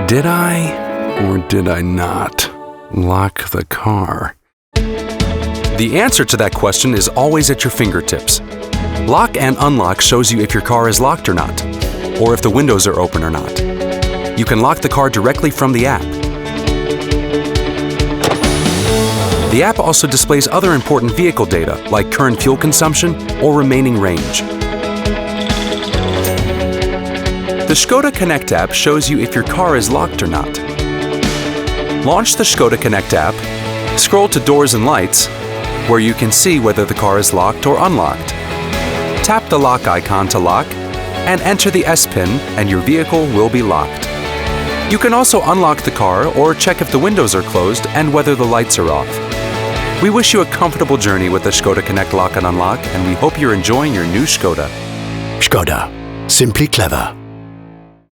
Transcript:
Did I or did I not lock the car? The answer to that question is always at your fingertips. Lock and unlock shows you if your car is locked or not, or if the windows are open or not. You can lock the car directly from the app. The app also displays other important vehicle data, like current fuel consumption or remaining range. The ŠKODA Connect app shows you if your car is locked or not. Launch the ŠKODA Connect app, scroll to Doors and Lights, where you can see whether the car is locked or unlocked. Tap the lock icon to lock, and enter the S PIN, and your vehicle will be locked. You can also unlock the car or check if the windows are closed and whether the lights are off. We wish you a comfortable journey with the ŠKODA Connect Lock and Unlock, and we hope you're enjoying your new ŠKODA. ŠKODA. Simply clever.